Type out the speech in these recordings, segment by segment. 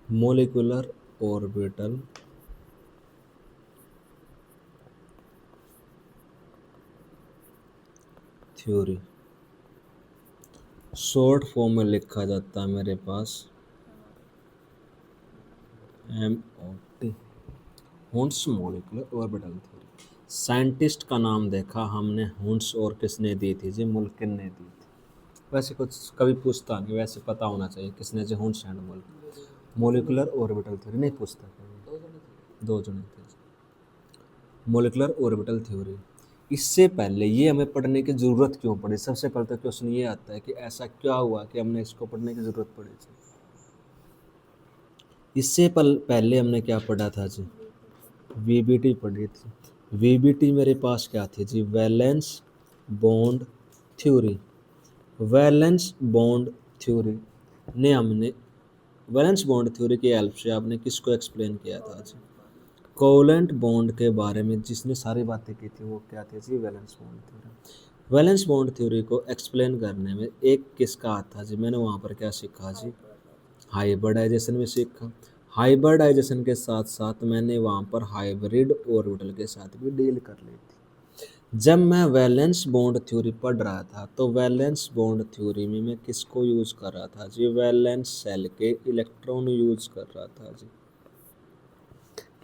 Molecular orbital theory, short form में लिखा जाता है मेरे पास MOT, हुंस molecular orbital theory. Scientist का नाम देखा हमने, हुंस, और किसने दी थी जी? मुल्किन ने दी थी। वैसे कुछ कभी पूछता नहीं, वैसे पता होना चाहिए किसने जी, हुंस एंड मुल्क। मोलिकुलर ऑर्बिटल थ्योरी नहीं पूछता कभी, दो जने थे। मोलिकुलर ऑर्बिटल थ्योरी, इससे पहले ये हमें पढ़ने की ज़रूरत क्यों पड़ी? सबसे पहले तो क्वेश्चन ये आता है कि ऐसा क्या हुआ कि हमने इसको पढ़ने की ज़रूरत पड़ी थी। इससे पहले हमने क्या पढ़ा था जी? VBT पढ़ी थी। VBT मेरे पास क्या थी जी? Valence bond theory. Valence bond theory ने हमने, वैलेंस बॉन्ड थ्योरी की हेल्प से आपने किसको एक्सप्लेन किया था जी? कोवलेंट बॉन्ड के बारे में जिसने सारी बातें की थी वो क्या थी जी? Valence bond theory. Valence bond theory को एक्सप्लेन करने में एक किसका हाथ था जी? मैंने वहाँ पर क्या सीखा जी? हाइब्रिडाइजेशन में सीखा। हाइब्रिडाइजेशन के साथ साथ मैंने वहाँ पर हाइब्रिड ऑर्बिटल के साथ भी डील कर ली थी। जब मैं वैलेंस बॉन्ड थ्योरी पढ़ रहा था तो वैलेंस बॉन्ड थ्योरी में मैं किसको यूज़ कर रहा था जी? वैलेंस सेल के इलेक्ट्रॉन यूज़ कर रहा था जी,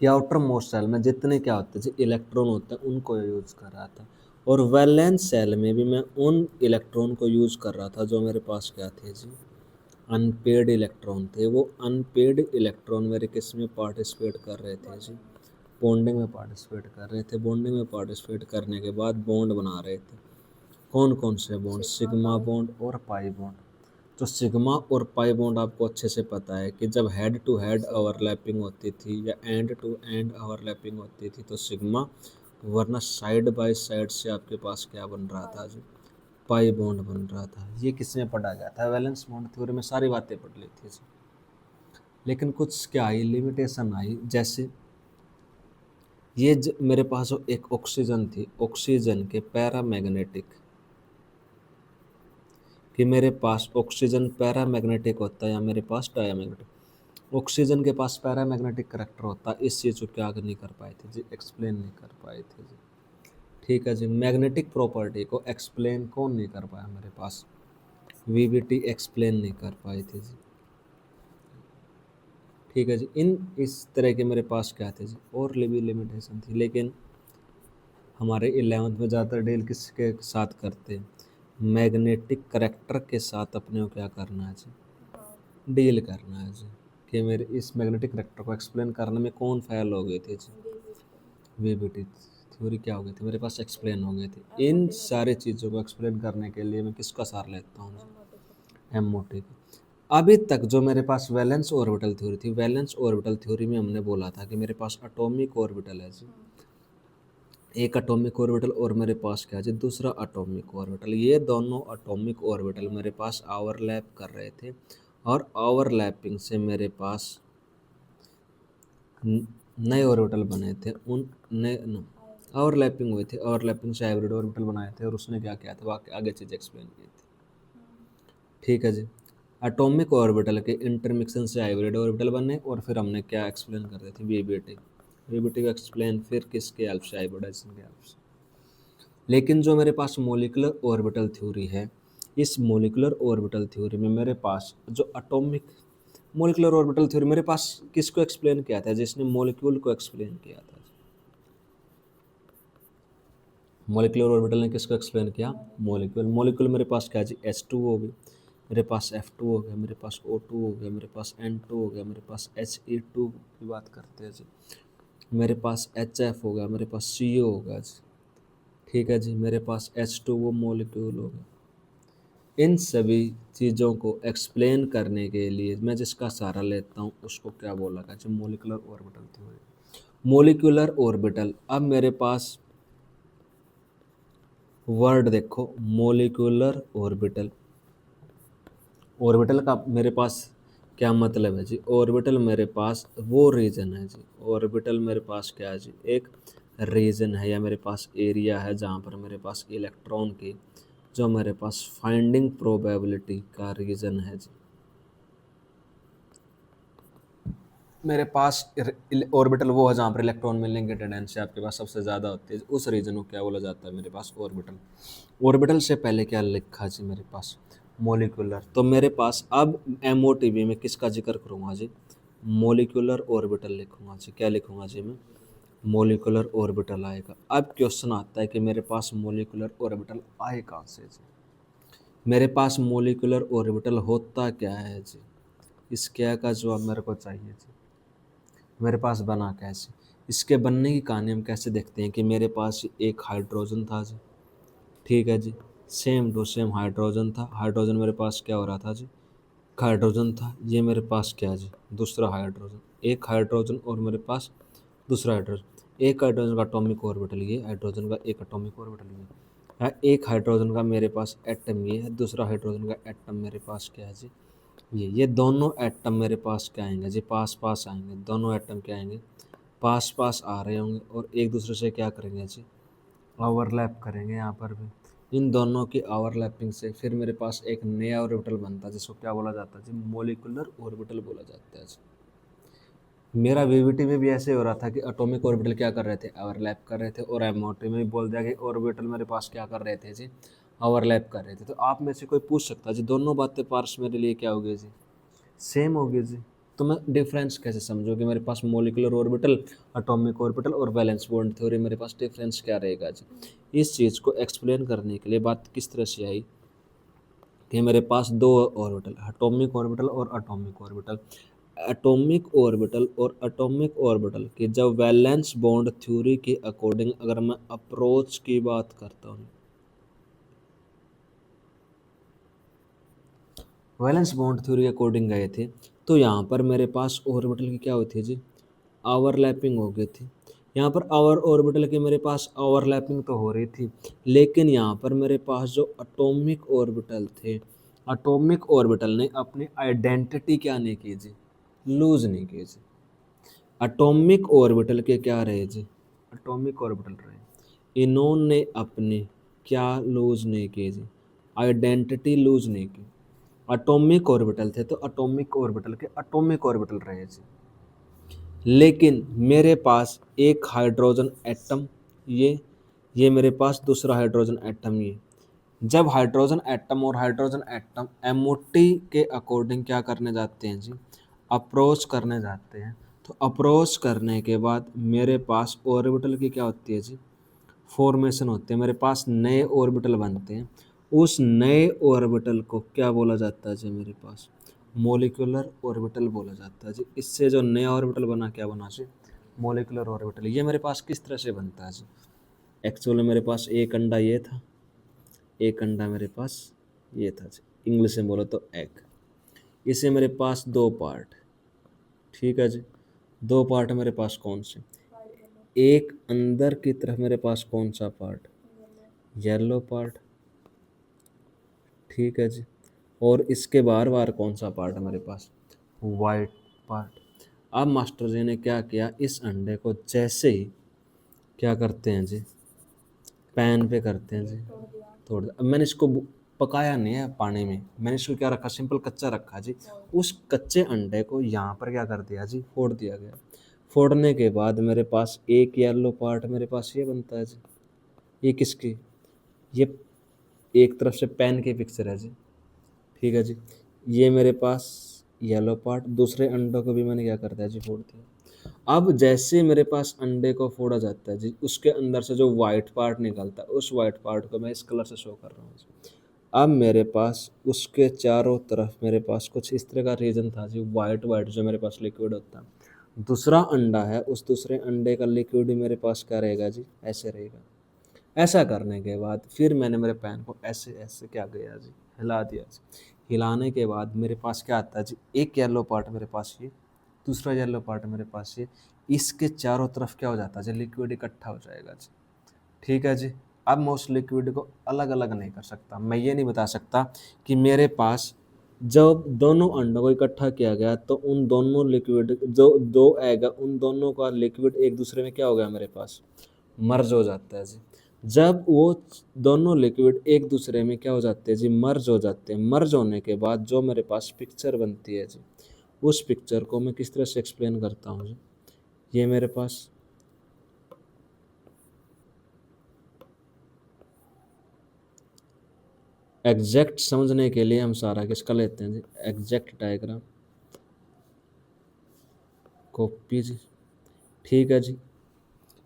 कि आउटर मोस्ट सेल में जितने क्या होते हैं जी? इलेक्ट्रॉन होते हैं, उनको यूज़ कर रहा था। और वैलेंस सेल में भी मैं उन इलेक्ट्रॉन को यूज़ कर रहा था जो मेरे पास क्या थे जी? अनपेड इलेक्ट्रॉन थे। वो अनपेड इलेक्ट्रॉन मेरे किस में पार्टिसिपेट कर रहे थे जी? बॉन्डिंग में पार्टिसिपेट कर रहे थे। बॉन्डिंग में पार्टिसिपेट करने के बाद बॉन्ड बना रहे थे। कौन कौन से बॉन्ड? सिग्मा बॉन्ड और पाई बॉन्ड। तो सिग्मा और पाई बॉन्ड आपको अच्छे से पता है कि जब हेड टू हेड ओवरलैपिंग होती थी या एंड टू एंड ओवरलैपिंग होती थी तो सिग्मा, वरना साइड बाय साइड से आपके पास क्या बन रहा था जी? पाई बॉन्ड बन रहा था। ये किसमें पढ़ा गया था? वैलेंस बॉन्ड थ्योरी में सारी बातें पढ़ ली थी जी। लेकिन कुछ क्या आई, लिमिटेशन आई। जैसे ये मेरे पास एक ऑक्सीजन थी, ऑक्सीजन के पैरामैग्नेटिक, कि मेरे पास ऑक्सीजन पैरामैग्नेटिक होता है या मेरे पास डायमैग्नेटिक। ऑक्सीजन के पास पैरामैग्नेटिक करैक्टर होता है, इस चीज़ को क्या नहीं कर पाए थे जी? एक्सप्लेन नहीं कर पाए थे जी। ठीक है जी। मैग्नेटिक प्रॉपर्टी को एक्सप्लेन कौन नहीं कर पाया मेरे पास? VBT एक्सप्लेन नहीं कर पाए थे जी। ठीक है जी। इस तरह के मेरे पास क्या थे जी? और भी लिमिटेशन थी, लेकिन हमारे 11th में ज़्यादातर डील किसके साथ करते हैं? मैग्नेटिक करैक्टर के साथ अपने को क्या करना है जी? डील करना है जी, कि मेरे इस मैग्नेटिक करैक्टर को एक्सप्लेन करने में कौन फेल हो गए थे जी? VBT थ्योरी क्या हो गई थी मेरे पास? एक्सप्लेन हो गई थी। इन सारी चीज़ों को एक्सप्लेन करने के लिए मैं किसका सहारा लेता हूँ जी? MOT का। अभी तक जो मेरे पास वैलेंस ऑर्बिटल थ्योरी थी, वैलेंस ऑर्बिटल थ्योरी में हमने बोला था कि मेरे पास एटॉमिक ऑर्बिटल है जी, एक एटॉमिक ऑर्बिटल, और मेरे पास क्या है जी? दूसरा एटॉमिक ऑर्बिटल। ये दोनों एटॉमिक ऑर्बिटल मेरे पास ओवरलैप कर रहे थे, और ओवरलैपिंग से मेरे पास नए ऑर्बिटल बने थे। उन नए ओवरलैपिंग हुई थी, ओवरलैपिंग से हाइब्रिड ऑर्बिटल बनाए थे, और उसने क्या किया था? वो आगे चीज़ एक्सप्लेन की थी। ठीक है जी। एटॉमिक ऑर्बिटल के इंटरमिक्सन से हाइब्रिड ऑर्बिटल बने, और फिर हमने क्या एक्सप्लेन कर रहे थे? VBT। VBT को एक्सप्लेन फिर किसके हेल्प से? हाइब्रिडाइजेशन के हेल्प से। लेकिन जो मेरे पास मोलिकुलर ऑर्बिटल थ्योरी है, इस मोलिकुलर ऑर्बिटल थ्योरी में मेरे पास जो एटॉमिक, मोलिकुलर ऑर्बिटल थ्योरी मेरे पास किसको एक्सप्लेन किया था? जिसने मोलिक्यूल को एक्सप्लेन किया था। मोलिकुलर ऑर्बिटल ने किसको एक्सप्लेन किया? मोलिक्यूल। मोलिक्यूल मेरे पास क्या जी? H2 हो गई, मेरे पास F2 हो गया, मेरे पास O2 हो गया, मेरे पास N2 हो गया, मेरे पास He2 की बात करते हैं जी, मेरे पास HF हो गया, मेरे पास CO हो गया जी। ठीक है जी। मेरे पास H2O मोलिक्यूल हो गया। इन सभी चीज़ों को एक्सप्लेन करने के लिए मैं जिसका सहारा लेता हूँ उसको क्या बोला गया जी? Molecular orbital theory. Molecular orbital, अब मेरे पास वर्ड देखो, मोलिकुलर ऑर्बिटल। ऑर्बिटल का मेरे पास क्या मतलब है जी? ऑर्बिटल मेरे पास वो रीजन है जी, ऑर्बिटल मेरे पास क्या है जी? एक रीजन है, या मेरे पास एरिया है जहाँ पर मेरे पास इलेक्ट्रॉन की जो मेरे पास फाइंडिंग प्रोबेबिलिटी का रीजन है जी। मेरे पास ऑर्बिटल वो है जहाँ पर इलेक्ट्रॉन मिलने की टेंडेंसी आपके पास सबसे ज़्यादा होती है, उस रीजन को क्या बोला जाता है मेरे पास ऑर्बिटल। ऑर्बिटल से पहले क्या लिखा जी मेरे पास, मोलिकुलर। तो मेरे पास अब एमओटीबी में किसका जिक्र करूँगा जी, मोलिकुलर ऑर्बिटल लिखूंगा जी। क्या लिखूंगा जी मैं, मोलिकुलर ऑर्बिटल आएगा। अब क्वेश्चन आता है कि मेरे पास मोलिकुलर ऑर्बिटल आए कहाँ से जी। मेरे पास मोलिकुलर ऑर्बिटल होता क्या है जी, इस क्या का जवाब मेरे को चाहिए जी। मेरे पास बना कैसे, इसके बनने की कहानी हम कैसे देखते हैं कि मेरे पास एक हाइड्रोजन था जी, ठीक है जी, सेम टू सेम हाइड्रोजन था। हाइड्रोजन मेरे पास क्या हो रहा था जी, हाइड्रोजन था। ये मेरे पास क्या है जी, दूसरा हाइड्रोजन। एक हाइड्रोजन और मेरे पास दूसरा हाइड्रोजन। एक हाइड्रोजन का एटॉमिक ऑर्बिटल ये, हाइड्रोजन का एक एटॉमिक ऑर्बिटल ये है। एक हाइड्रोजन का मेरे पास एटम ये है, दूसरा हाइड्रोजन का एटम मेरे पास क्या है जी, ये दोनों एटम मेरे पास क्या आएंगे जी, पास पास आएंगे। दोनों एटम क्या आएंगे, पास पास आ रहे होंगे और एक दूसरे से क्या करेंगे जी, ओवरलैप करेंगे यहाँ पर भी। इन दोनों की ओवरलैपिंग से फिर मेरे पास एक नया ऑर्बिटल बनता है जिसको क्या बोला जाता है जी, मोलिकुलर ऑर्बिटल बोला जाता है जी। मेरा वीवीटी में भी ऐसे हो रहा था कि एटॉमिक ऑर्बिटल क्या कर रहे थे, ओवरलैप कर रहे थे, और एमओटी में भी बोल दिया कि ऑर्बिटल मेरे पास क्या कर रहे थे जी, ओवरलैप कर रहे थे। तो आप में से कोई पूछ सकता है जी दोनों बातें पार्स मेरे लिए क्या हो गई जी, सेम हो गई जी। तो मैं डिफरेंस कैसे समझूँ कि मेरे पास मोलिकुलर ऑर्बिटल, एटॉमिक ऑर्बिटल और वैलेंस बॉन्ड थ्योरी, मेरे पास डिफरेंस क्या रहेगा जी। इस चीज़ को एक्सप्लेन करने के लिए बात किस तरह से आई कि मेरे पास दो ऑर्बिटल, एटॉमिक ऑर्बिटल और एटॉमिक ऑर्बिटल। एटॉमिक ऑर्बिटल और एटॉमिक ऑर्बिटल की जब वैलेंस बॉन्ड थ्योरी के अकॉर्डिंग अगर मैं अप्रोच की बात करता हूँ, वैलेंस बॉन्ड थ्योरी के अकॉर्डिंग गए थे, तो यहाँ पर मेरे पास ऑर्बिटल की क्या हुई थी जी, ओवरलैपिंग हो गई थी। यहाँ पर आवर ऑर्बिटल के मेरे पास ओवरलैपिंग तो हो रही थी, लेकिन यहाँ पर मेरे पास जो एटॉमिक ऑर्बिटल थे, एटॉमिक ऑर्बिटल ने अपनी आइडेंटिटी क्या नहीं की जी, लूज नहीं की जी। एटॉमिक ऑर्बिटल के क्या रहे जी, एटॉमिक ऑर्बिटल रहे, इन्होंने अपनी क्या लूज नहीं की जी, आइडेंटिटी लूज नहीं की। एटॉमिक ऑर्बिटल थे तो एटॉमिक ऑर्बिटल के एटॉमिक ऑर्बिटल रहे जी। लेकिन मेरे पास एक हाइड्रोजन एटम ये मेरे पास दूसरा हाइड्रोजन एटम ये, जब हाइड्रोजन एटम और हाइड्रोजन एटम एमओटी के अकॉर्डिंग क्या करने जाते हैं जी, अप्रोच करने जाते हैं, तो अप्रोच करने के बाद मेरे पास ऑर्बिटल की क्या होती है जी, फॉर्मेशन होते हैं, मेरे पास नए ऑर्बिटल बनते हैं। उस नए ऑर्बिटल को क्या बोला जाता है जी, मेरे पास मोलिकुलर ऑर्बिटल बोला जाता है जी। इससे जो नया ऑर्बिटल बना क्या बना जी, मोलिकुलर ऑर्बिटल। ये मेरे पास किस तरह से बनता है जी, एक्चुअली मेरे पास एक अंडा ये था, एक अंडा मेरे पास ये था जी, इंग्लिश में बोलो तो एग। इसे मेरे पास दो पार्ट, ठीक है जी, दो पार्ट मेरे पास कौन से, एक अंदर की तरफ मेरे पास कौन सा पार्ट, येलो पार्ट, ठीक है जी, और इसके बार बार कौन सा पार्ट है मेरे पास, वाइट पार्ट। अब मास्टर जी ने क्या किया, इस अंडे को जैसे ही क्या करते हैं जी, पैन पे करते हैं जी, तोड़ दिया। अब मैंने इसको पकाया नहीं है पानी में, मैंने इसको क्या रखा, सिंपल कच्चा रखा जी। उस कच्चे अंडे को यहाँ पर क्या कर दिया जी, फोड़ दिया गया। फोड़ने के बाद मेरे पास एक येलो पार्ट मेरे पास ये बनता है जी। ये किसकी, ये एक तरफ से पैन की पिक्चर है जी, ठीक है जी। ये मेरे पास येलो पार्ट, दूसरे अंडों को भी मैंने क्या कर दिया जी, फोड़ दिया। अब जैसे मेरे पास अंडे को फोड़ा जाता है जी, उसके अंदर से जो वाइट पार्ट निकलता है, उस वाइट पार्ट को मैं इस कलर से शो कर रहा हूँ जी। अब मेरे पास उसके चारों तरफ मेरे पास कुछ इस तरह का रीजन था जी, वाइट वाइट जो मेरे पास लिक्विड होता है। दूसरा अंडा है, उस दूसरे अंडे का लिक्विड भी मेरे पास क्या रहेगा जी, ऐसे रहेगा। ऐसा करने के बाद फिर मैंने मेरे पैन को ऐसे ऐसे क्या किया जी, हिला दिया जी। हिलाने के बाद मेरे पास क्या आता है जी, एक येलो पार्ट मेरे पास ये, दूसरा येलो पार्ट मेरे पास ये, इसके चारों तरफ क्या हो जाता है जी, लिक्विड इकट्ठा हो जाएगा जी, ठीक है जी। अब मैं उस लिक्विड को अलग अलग नहीं कर सकता, मैं ये नहीं बता सकता कि मेरे पास जब दोनों अंडों को इकट्ठा किया गया तो उन दोनों लिक्विड जो दो एग है उन दोनों का लिक्विड एक दूसरे में क्या हो गया, मेरे पास मर्ज हो जाता है जी। जब वो दोनों लिक्विड एक दूसरे में क्या हो जाते हैं जी, मर्ज हो जाते हैं। मर्ज होने के बाद जो मेरे पास पिक्चर बनती है जी, उस पिक्चर को मैं किस तरह से एक्सप्लेन करता हूँ जी। ये मेरे पास एग्जैक्ट समझने के लिए हम सारा किसका लेते हैं जी, एग्जैक्ट डायग्राम, कॉपी जी। ठीक है जी,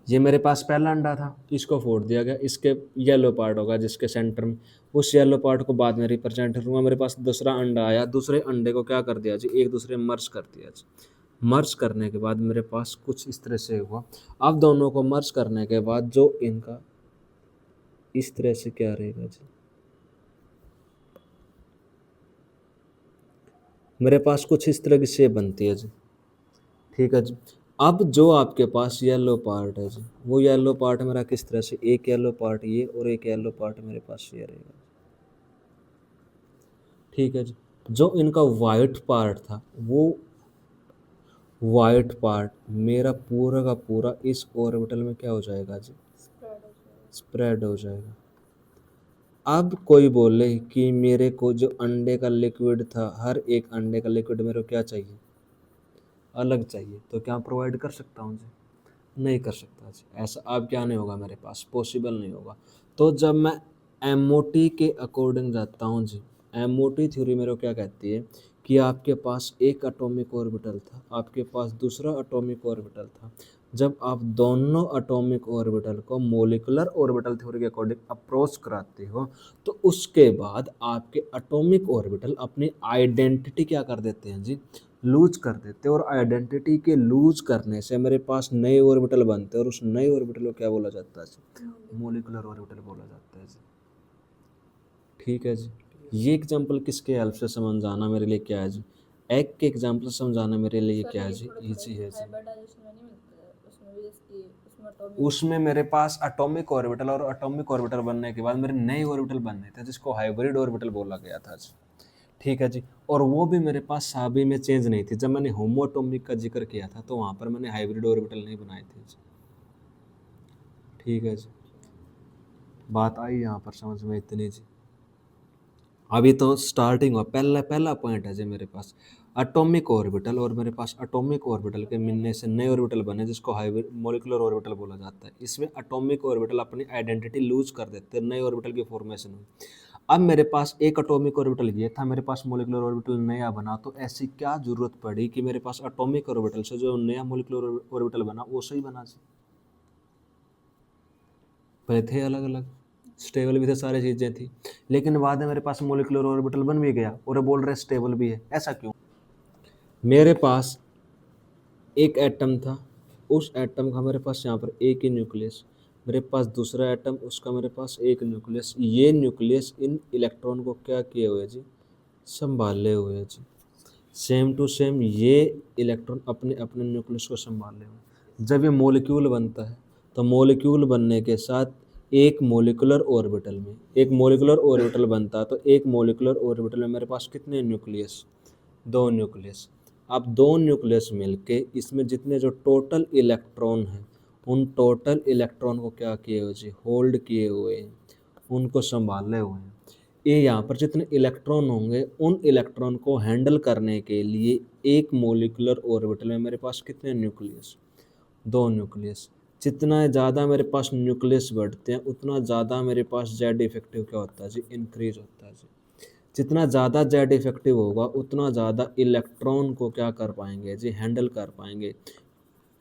ये मेरे पास पहला अंडा था, इसको फोड़ दिया गया, इसके येलो पार्ट होगा जिसके सेंटर में, उस येलो पार्ट को बाद में रिप्रेजेंट करूंगा। मेरे पास दूसरा अंडा आया, दूसरे अंडे को क्या कर दिया जी, एक दूसरे में मर्ज कर दिया जी। मर्ज करने के बाद मेरे पास कुछ इस तरह से हुआ। अब दोनों को मर्ज करने के बाद जो इनका इस तरह से क्या रहेगा जी, मेरे पास कुछ इस तरह की शेप बनती है जी। ठीक है जी, अब जो आपके पास येलो पार्ट है जी, वो येलो पार्ट मेरा किस तरह से, एक येलो पार्ट ये और एक येलो पार्ट मेरे पास ये रहेगा। ठीक है जी, जो इनका वाइट पार्ट था, वो वाइट पार्ट मेरा पूरा का पूरा इस ऑर्बिटल में क्या हो जाएगा जी, स्प्रेड हो जाएगा। अब कोई बोले कि मेरे को जो अंडे का लिक्विड था, हर एक अंडे का लिक्विड मेरे को क्या चाहिए, अलग चाहिए, तो क्या प्रोवाइड कर सकता हूँ जी, नहीं कर सकता जी। ऐसा अब क्या नहीं होगा, मेरे पास पॉसिबल नहीं होगा। तो जब मैं एमओटी के अकॉर्डिंग जाता हूँ जी, एमओटी थ्योरी मेरे को क्या कहती है कि आपके पास एक एटॉमिक ऑर्बिटल था, आपके पास दूसरा एटॉमिक ऑर्बिटल था। जब आप दोनों एटॉमिक ऑर्बिटल को मोलिकुलर ऑर्बिटल थ्योरी के अकॉर्डिंग अप्रोच कराते हो, तो उसके बाद आपके एटॉमिक ऑर्बिटल अपनी आइडेंटिटी क्या कर देते हैं जी, लूज कर देते हैं। और आइडेंटिटी के लूज करने से मेरे पास नए ऑर्बिटल बनते हैं, और उस नए ऑर्बिटल को क्या बोला जाता है, मोलिकुलर ऑर्बिटल बोला जाता है जी। ठीक है जी, ये एग्जांपल किसके हेल्प से समझाना मेरे लिए क्या है जी, एग के एग्जांपल से समझाना मेरे लिए क्या है जी, इजी है जी। उसमें मेरे पास एटॉमिक ऑर्बिटल, और एटॉमिक ऑर्बिटल बनने के बाद मेरे नए ऑर्बिटल बनने थे जिसको हाइब्रिड ऑर्बिटल बोला गया था जी। ठीक है जी, और वो भी मेरे पास साबी में चेंज नहीं थी। जब मैंने होमोटोमिक का जिक्र किया था तो वहाँ पर मैंने हाइब्रिड ऑर्बिटल नहीं बनाए थे जी। ठीक है जी, बात आई यहाँ पर समझ में इतनी जी। अभी तो स्टार्टिंग हुआ, पहला पहला पॉइंट है जी मेरे पास एटॉमिक ऑर्बिटल, और मेरे पास एटॉमिक ऑर्बिटल के मिलने से नए ऑर्बिटल बने जिसको हाइब्रिड मोलिकुलर ऑर्बिटल बोला जाता है। इसमें एटॉमिक ऑर्बिटल अपनी आइडेंटिटी लूज कर देते हैं, नए ऑर्बिटल की फॉर्मेशन हुई। अब मेरे पास एक एटॉमिक ऑर्बिटल ये था, मेरे पास मोलिकुलर ऑर्बिटल नया बना, तो ऐसी क्या जरूरत पड़ी कि मेरे पास एटॉमिक ऑर्बिटल से जो नया मोलिकुलर ऑर्बिटल बना वो सही बना जी, पहले थे अलग अलग, स्टेबल भी थे, सारी चीज़ें थी, लेकिन बाद में मेरे पास मोलिकुलर ऑर्बिटल बन भी गया और बोल रहे स्टेबल भी है, ऐसा क्यों। मेरे पास एक एटम था, उस एटम का मेरे पास यहाँ पर एक ही न्यूक्लियस, मेरे पास दूसरा एटम, उसका मेरे पास एक न्यूक्लियस, ये न्यूक्लियस इन इलेक्ट्रॉन को क्या किए हुए जी, संभाले हुए जी। सेम टू सेम ये इलेक्ट्रॉन अपने अपने न्यूक्लियस को संभाले हुए। जब ये मॉलिक्यूल बनता है, तो मॉलिक्यूल बनने के साथ एक मोलिकुलर ऑर्बिटल में, एक मोलिकुलर ऑर्बिटल बनता है, तो एक मोलिकुलर ऑर्बिटल में मेरे पास कितने न्यूक्लियस, दो न्यूक्लियस। अब दो न्यूक्लियस मिलके इसमें जितने जो टोटल इलेक्ट्रॉन हैं, उन टोटल इलेक्ट्रॉन को क्या किए हुए जी, होल्ड किए हुए हैं, उनको संभाले हुए हैं। ये यहाँ पर जितने इलेक्ट्रॉन होंगे, उन इलेक्ट्रॉन को हैंडल करने के लिए एक मोलिकुलर ऑर्बिटल में मेरे पास कितने न्यूक्लियस, दो न्यूक्लियस। जितना ज़्यादा मेरे पास न्यूक्लियस बढ़ते हैं, उतना ज़्यादा मेरे पास जेड इफेक्टिव क्या होता है जी, इंक्रीज होता है जी। जितना ज़्यादा जेड इफेक्टिव होगा, उतना ज़्यादा इलेक्ट्रॉन को क्या कर पाएंगे जी, हैंडल कर पाएंगे।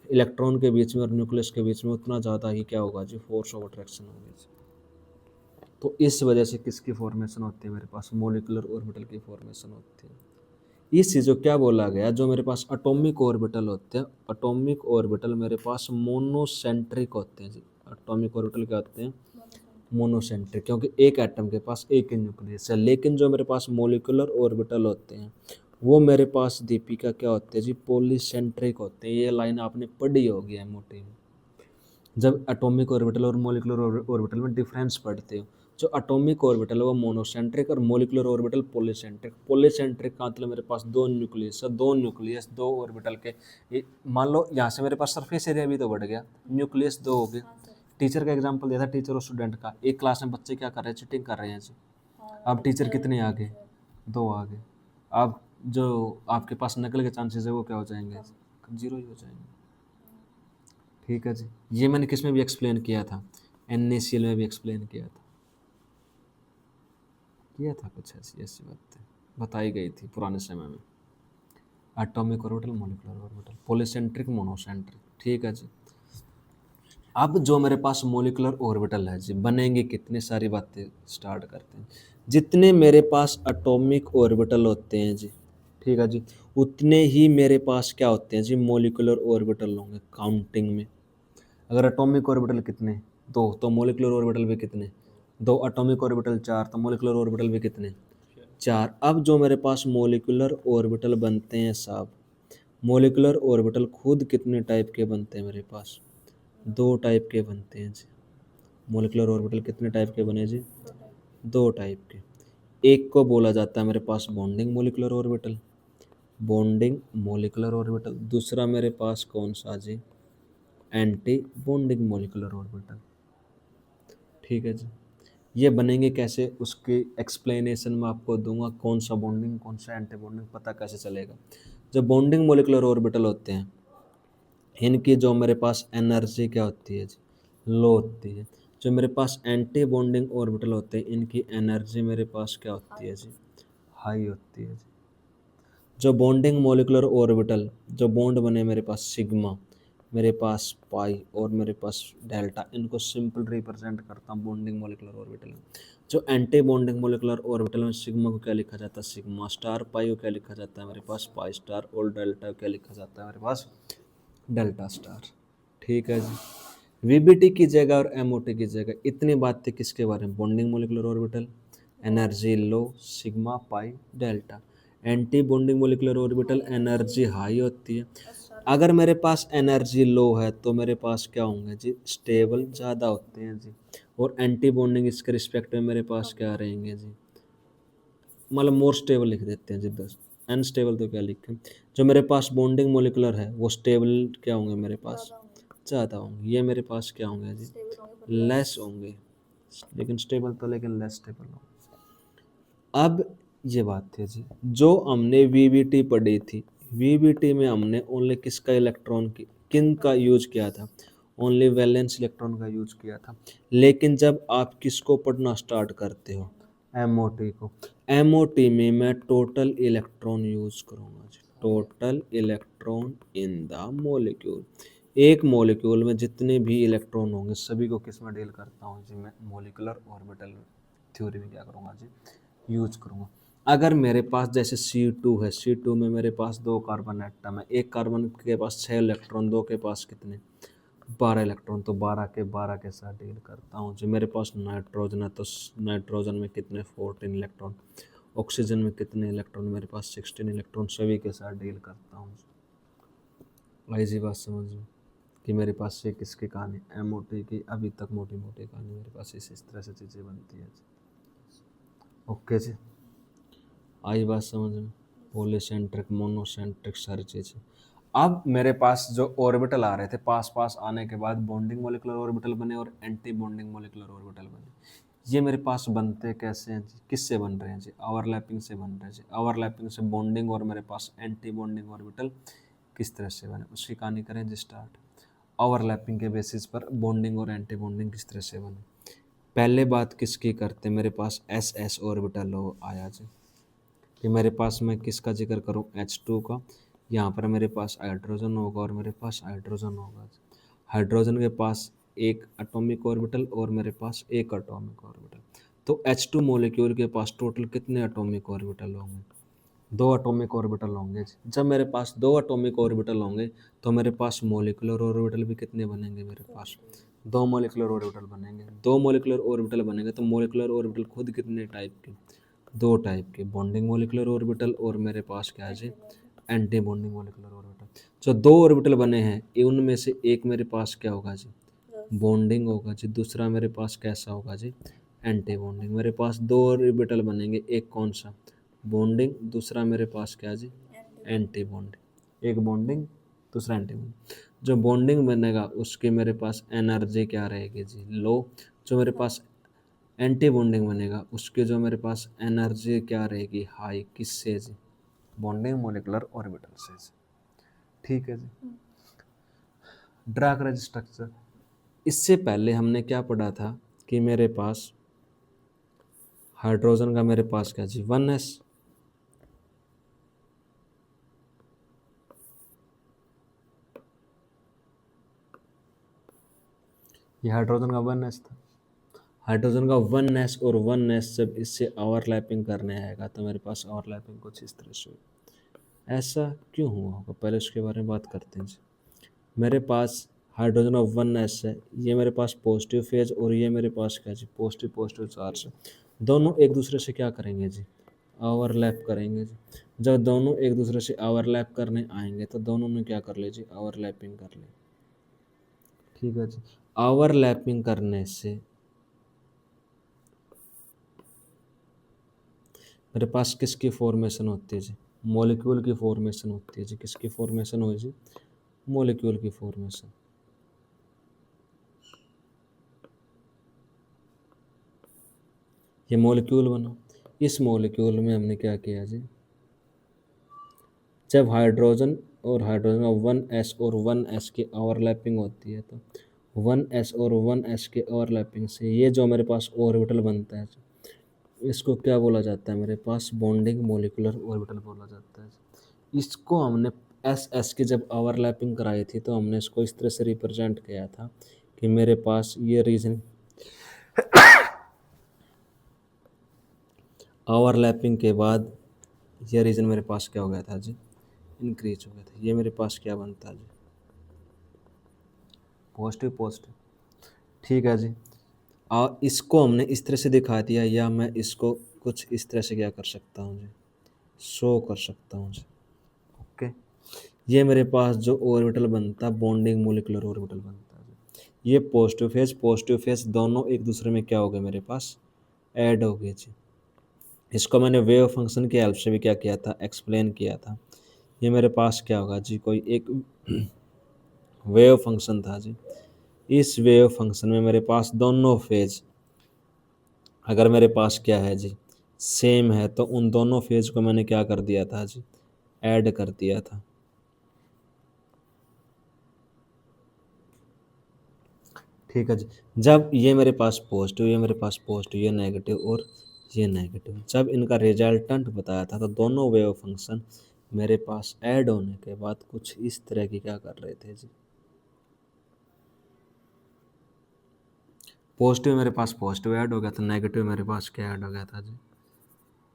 इलेक्ट्रॉन के बीच में और न्यूक्लियस के बीच में उतना ज़्यादा ही क्या होगा जी, फोर्स ऑफ अट्रैक्शन होगी जी। तो इस वजह से किसकी फॉर्मेशन होती है, मेरे पास मोलिकुलर ऑर्बिटल की फॉर्मेशन होती है। इस चीज़ को क्या बोला गया, जो मेरे पास एटॉमिक ऑर्बिटल होते हैं, एटॉमिक ऑर्बिटल मेरे पास मोनोसेंट्रिक होते हैं जी। एटॉमिक ऑर्बिटल क्या होते हैं, मोनोसेंट्रिक, क्योंकि एक एटम के पास एक ही न्यूक्लियस है। लेकिन जो मेरे पास मोलिकुलर ऑर्बिटल होते हैं, वो मेरे पास दीपिका क्या होते हैं जी, पॉलीसेंट्रिक होते हैं। ये लाइन आपने पढ़ी होगी एमओटी में, जब एटॉमिक ऑर्बिटल और मोलिकुलर ऑर्बिटल में डिफरेंस पढ़ते हो। जो एटॉमिक ऑर्बिटल है वो मोनोसेंट्रिक, और मोलिकुलर ऑर्बिटल पॉलीसेंट्रिक। पॉलीसेंट्रिक का मतलब मेरे पास दो न्यूक्लियस है, दो न्यूक्लियस दो ऑर्बिटल के। मान लो यहाँ से मेरे पास सरफेस एरिया भी तो बढ़ गया, न्यूक्लियस दो हो गए। टीचर का एग्जाम्पल दिया था, टीचर और स्टूडेंट का। एक क्लास में बच्चे क्या कर रहे हैं, चीटिंग कर रहे हैं जी। अब टीचर कितने आ गए, दो आ गए। अब जो आपके पास नकल के चांसेस है वो क्या हो जाएंगे, जीरो ही हो जाएंगे। ठीक है जी, ये मैंने किस में भी एक्सप्लेन किया था, NaCl में भी एक्सप्लेन किया था कुछ ऐसी ऐसी बातें बताई गई थी पुराने समय में। Atomic orbital, molecular orbital, polycentric, monocentric. ठीक है जी, अब जो मेरे पास मोलिकुलर ऑर्बिटल है जी, बनेंगे कितने, सारी बातें स्टार्ट करते हैं। जितने मेरे पास एटॉमिक ऑर्बिटल होते हैं जी, ठीक है जी, उतने ही मेरे पास क्या होते हैं जी, मोलिकुलर ऑर्बिटल होंगे काउंटिंग में। अगर एटॉमिक ऑर्बिटल कितने, दो, तो मोलिकुलर ऑर्बिटल भी कितने, दो, एटॉमिक ऑर्बिटल चार, तो मोलिकुलर ऑर्बिटल भी कितने, चार। अब जो मेरे पास मोलिकुलर ऑर्बिटल बनते हैं साहब, मोलिकुलर ऑर्बिटल खुद कितने टाइप के बनते हैं मेरे पास, दो टाइप के बनते हैं जी। मोलिकुलर ऑर्बिटल कितने टाइप के बने जी, दो टाइप के। एक को बोला जाता है मेरे पास bonding molecular orbital, bonding molecular orbital. दूसरा मेरे पास कौन सा जी, एंटी बॉन्डिंग मोलिकुलर ऑर्बिटल। ठीक है जी, ये बनेंगे कैसे, उसकी एक्सप्लेनेशन मैं आपको दूंगा, कौन सा बॉन्डिंग कौन सा एंटी बॉन्डिंग पता कैसे चलेगा। जब बॉन्डिंग मोलिकुलर ऑर्बिटल होते हैं, इनकी जो मेरे पास एनर्जी क्या होती है जी, लो होती है। जो मेरे पास एंटी बॉन्डिंग ऑर्बिटल होते हैं, इनकी एनर्जी मेरे पास क्या होती है जी, हाई होती है जी। जो बॉन्डिंग मोलिकुलर ऑर्बिटल, जो बॉन्ड बने मेरे पास सिग्मा, मेरे पास पाई और मेरे पास डेल्टा, इनको सिंपल रिप्रेजेंट करता हूँ बॉन्डिंग मोलिकुलर ऑर्बिटल में। जो एंटी बॉन्डिंग मोलिकुलर ऑर्बिटल में सिग्मा को क्या लिखा जाता है, सिग्मा स्टार, पाई को क्या लिखा जाता है मेरे पास, पाई स्टार, और डेल्टा को क्या लिखा जाता है मेरे पास, डेल्टा स्टार। ठीक है जी, वीबीटी की जगह और एमओटी की जगह, इतनी बातें किसके बारे में, bonding molecular orbital, energy low, sigma pi delta. Anti bonding molecular orbital energy high होती है। अगर मेरे पास एनर्जी लो है तो मेरे पास क्या होंगे जी, स्टेबल ज़्यादा होते हैं जी। और एंटी बॉन्डिंग इसके रिस्पेक्ट में मेरे पास क्या रहेंगे जी, मतलब मोर स्टेबल लिख देते हैं जी, 10। अनस्टेबल तो क्या लिखें, जो मेरे पास बॉन्डिंग मोलिकुलर है वो स्टेबल क्या होंगे मेरे पास, ज़्यादा होंगे। ये मेरे पास क्या होंगे जी, लेस होंगे, लेकिन स्टेबल तो, लेकिन लेस स्टेबल होंगे। अब ये बात थी जी, जो हमने वीबीटी पढ़ी थी, वीबीटी में हमने ओनली किसका इलेक्ट्रॉन की, किन का यूज किया था, ओनली वैलेंस इलेक्ट्रॉन का यूज किया था। लेकिन जब आप किसको पढ़ना स्टार्ट करते हो, एमओटी को, एमओटी में मैं टोटल इलेक्ट्रॉन यूज करूंगा जी, total electron in the molecule. एक मोलिक्यूल में जितने भी इलेक्ट्रॉन होंगे सभी को किस में डील करता हूँ जी, मैं मोलिकुलर ऑर्बिटल थ्योरी में क्या करूँगा जी, यूज करूँगा। अगर मेरे पास जैसे C2 है, C2 में मेरे पास दो कार्बन एटम है, एक कार्बन के पास 6 इलेक्ट्रॉन, दो के पास कितने, 12 इलेक्ट्रॉन, तो 12 के 12 के साथ डील करता हूँ। जो मेरे पास नाइट्रोजन है तो नाइट्रोजन में कितने, 14 इलेक्ट्रॉन, ऑक्सीजन में कितने इलेक्ट्रॉन, मेरे पास 16 इलेक्ट्रॉन, सभी के साथ डील करता हूँ। भाई जी बात समझ में कि मेरे पास ये किसकी कहानी, एमओटी की, अभी तक मोटी मोटी कहानी मेरे पास इस तरह से चीज़ें बनती है। ओके जी, आई बात समझ में, पॉलीसेंट्रिक, मोनोसेंट्रिक, सारी चीज़ें। अब मेरे पास जो ऑर्बिटल आ रहे थे, पास पास आने के बाद बॉन्डिंग मोलिकुलर ऑर्बिटल बने और एंटी बॉन्डिंग मोलिकुलर ऑर्बिटल बने। ये मेरे पास बनते कैसे हैं जी, किससे बन रहे हैं जी, ओवरलैपिंग से बन रहे हैं जी। ओवरलैपिंग से बॉन्डिंग और मेरे पास एंटी बॉन्डिंग ऑर्बिटल किस तरह से बने, उसकी कहानी करें जी स्टार्ट। ओवरलैपिंग के बेसिस पर बॉन्डिंग और एंटी बॉन्डिंग किस तरह से बने। पहले बात किसकी करते, मेरे पास एस एस ऑर्बिटल हो आया जी, कि मेरे पास मैं किसका जिक्र करूं, H2 का। यहाँ पर मेरे पास हाइड्रोजन होगा और मेरे पास हाइड्रोजन होगा। हाइड्रोजन के पास एक एटॉमिक ऑर्बिटल और मेरे पास एक एटॉमिक ऑर्बिटल। तो H2 मॉलिक्यूल के पास टोटल कितने एटॉमिक ऑर्बिटल होंगे, दो एटॉमिक ऑर्बिटल होंगे। जब मेरे पास दो एटॉमिक ऑर्बिटल होंगे तो मेरे पास मोलिकुलर ऑर्बिटल भी कितने बनेंगे, मेरे पास दो मोलिकुलर ऑर्बिटल बनेंगे। दो मोलिकुलर ऑर्बिटल बनेंगे तो मोलिकुलर ऑर्बिटल खुद कितने टाइप के, दो टाइप के, बॉन्डिंग मोलिकुलर ऑर्बिटल और मेरे पास क्या है जी, एंटी बॉन्डिंग मोलिकुलर ऑर्बिटल। जो दो ऑर्बिटल बने हैं उनमें से एक मेरे पास क्या होगा जी, बॉन्डिंग होगा जी, दूसरा मेरे पास कैसा होगा जी, एंटी बॉन्डिंग। मेरे पास दो ऑर्बिटल बनेंगे, एक कौन सा, बॉन्डिंग, दूसरा मेरे पास क्या जी, एंटी बॉन्डिंग। एक बॉन्डिंग, दूसरा एंटी बॉन्डिंग। जो बॉन्डिंग बनेगा उसकी मेरे पास एनर्जी क्या रहेगी जी, लो। जो मेरे पास एंटी बॉन्डिंग बनेगा उसके जो मेरे पास एनर्जी क्या रहेगी, हाई। किससे जी, बॉन्डिंग मोलिकुलर ऑर्बिटल से जी। ठीक है जी। ड्रग स्ट्रक्चर, इससे पहले हमने क्या पढ़ा था कि मेरे पास हाइड्रोजन का मेरे पास क्या जी 1s, ये हाइड्रोजन का 1s था। हाइड्रोजन का 1s और 1s जब इससे ओवरलैपिंग करने आएगा तो मेरे पास ओवरलैपिंग कुछ इस तरह से होगी। ऐसा क्यों हुआ होगा, पहले उसके बारे में बात करते हैं जी। मेरे पास हाइड्रोजन ऑफ 1s है, ये मेरे पास पॉजिटिव फेज और ये मेरे पास क्या जी पॉजिटिव पॉजिटिव चार्ज है। दोनों एक दूसरे से क्या करेंगे जी ओवरलैप करेंगे जी। जब दोनों एक दूसरे से ओवरलैप करने आएंगे तो दोनों ने क्या कर ले जी ओवरलैपिंग कर ले। ठीक है जी। ओवरलैपिंग करने से मेरे पास किसकी फॉर्मेशन होती है जी मॉलिक्यूल की फॉर्मेशन होती है जी। किसकी फॉर्मेशन हो जी मॉलिक्यूल की फॉर्मेशन। ये मॉलिक्यूल बना, इस मॉलिक्यूल में हमने क्या किया जी जब हाइड्रोजन और हाइड्रोजन 1s और 1s की ओवरलैपिंग होती है तो 1s और 1s के ओवरलैपिंग से ये जो मेरे पास ऑर्बिटल बनता है इसको क्या बोला जाता है मेरे पास बॉन्डिंग मोलिकुलर ऑर्बिटल बोला जाता है। इसको हमने एस एस की जब ओवरलैपिंग कराई थी तो हमने इसको इस तरह से रिप्रेजेंट किया था कि मेरे पास ये रीजन ओवरलैपिंग के बाद ये रीजन मेरे पास क्या हो गया था जी इंक्रीज हो गया था। ये मेरे पास क्या बनता जी पॉजिटिव पॉजिटिव। ठीक है जी। और इसको हमने इस तरह से दिखा दिया या मैं इसको कुछ इस तरह से क्या कर सकता हूँ जी शो कर सकता हूँ जी। ओके, ये मेरे पास जो ऑर्बिटल बनता है बॉन्डिंग मोलिकुलर ऑर्बिटल बनता है जी। ये पॉजिटिव फेज दोनों एक दूसरे में क्या हो गए मेरे पास ऐड हो गए जी। इसको मैंने वेव फंक्शन की हेल्प से भी क्या किया था एक्सप्लेन किया था। ये मेरे पास क्या होगा जी कोई एक वेव फंक्शन था जी। इस वेव फंक्शन में मेरे पास दोनों फेज अगर मेरे पास क्या है जी सेम है तो उन दोनों फेज को मैंने क्या कर दिया था जी ऐड कर दिया था। ठीक है जी। जब ये मेरे पास पॉजिटिव ये मेरे पास पॉजिटिव ये नेगेटिव और ये नेगेटिव जब इनका रिजल्टेंट बताया था तो दोनों वेव फंक्शन मेरे पास ऐड होने के बाद कुछ इस तरह की क्या कर रहे थे जी पॉजिटिव मेरे पास पॉजिटिव ऐड हो गया था नेगेटिव मेरे पास क्या ऐड हो गया था जी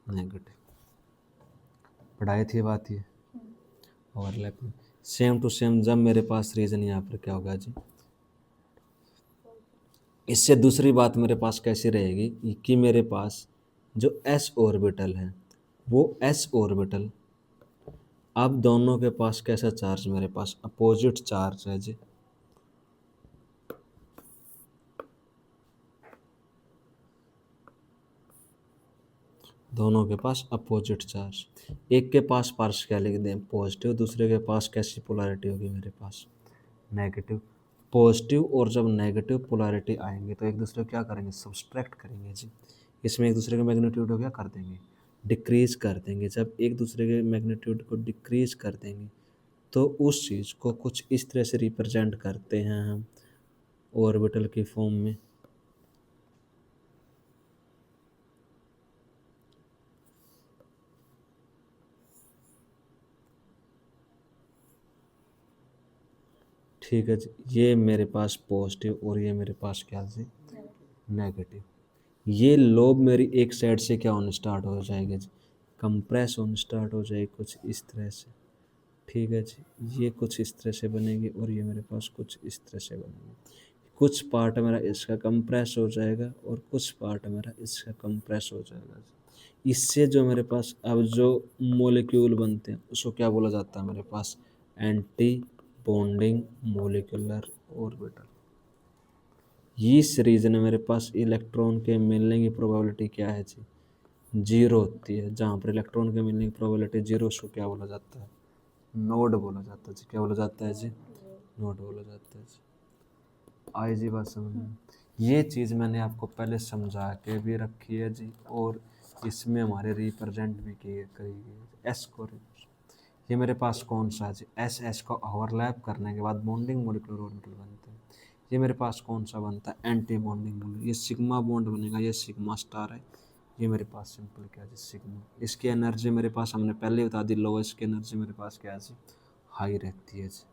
नेगेटिव। पढ़ाई थी बात ये ओवरलैपिंग सेम टू सेम जब मेरे पास रीजन यहाँ पर क्या होगा जी। इससे दूसरी बात मेरे पास कैसी रहेगी कि मेरे पास जो एस ऑर्बिटल है वो एस ऑर्बिटल अब दोनों के पास कैसा चार्ज मेरे पास अपोजिट चार्ज है जी। दोनों के पास अपोजिट चार्ज, एक के पास पार्स क्या लिख दें पॉजिटिव दूसरे के पास कैसी पोलैरिटी होगी मेरे पास नेगेटिव। पॉजिटिव और जब नेगेटिव पोलैरिटी आएंगे तो एक दूसरे को क्या करेंगे सब्सट्रैक्ट करेंगे जी। इसमें एक दूसरे के मैग्नीट्यूड को क्या कर देंगे डिक्रीज कर देंगे। जब एक दूसरे के मैग्नीट्यूड को डिक्रीज कर देंगे तो उस चीज़ को कुछ इस तरह से रिप्रेजेंट करते हैं हम ऑर्बिटल की फॉर्म में। ठीक है जी। ये मेरे पास पॉजिटिव और ये मेरे पास क्या जी नेगेटिव। ये लोब मेरी एक साइड से क्या होने स्टार्ट हो जाएगी जी कंप्रेस होने स्टार्ट हो जाएगी कुछ इस तरह से। ठीक है जी। ये कुछ इस तरह से बनेगी और ये मेरे पास कुछ इस तरह से बनेगी। कुछ पार्ट मेरा इसका कंप्रेस हो जाएगा और कुछ पार्ट मेरा इसका कंप्रेस हो जाएगा। इससे जो मेरे पास अब जो मॉलिक्यूल बनते हैं उसको क्या बोला जाता है मेरे पास एंटी बॉन्डिंग मोलिकुलर ऑर्बिटल। इस रीजन में मेरे पास इलेक्ट्रॉन के मिलने की प्रोबेबिलिटी क्या है जी जीरो होती है। जहाँ पर इलेक्ट्रॉन के मिलने की प्रोबेबिलिटी जीरो उसको क्या बोला जाता है नोड बोला जाता है जी। क्या बोला जाता है जी नोड बोला जाता है जी। आई जी बात समझ में। ये चीज़ मैंने आपको पहले समझा के भी रखी है जी और इसमें हमारे रिप्रेजेंट भी किए करी गई है एस को ये मेरे पास कौन सा है जी, एस एस को ओवरलैप करने के बाद बॉन्डिंग मॉलिक्यूलर ऑर्बिटल बनते हैं। ये मेरे पास कौन सा बनता है, एंटी बॉन्डिंग मॉलिक्यूल, ये सिग्मा बॉन्ड बनेगा, ये सिग्मा स्टार है। ये मेरे पास सिंपल क्या है जी, सिग्मा। इसकी एनर्जी मेरे पास हमने पहले बता दी लो, इसकी एनर्जी मेरे पास क्या है जी, हाई रहती है जी।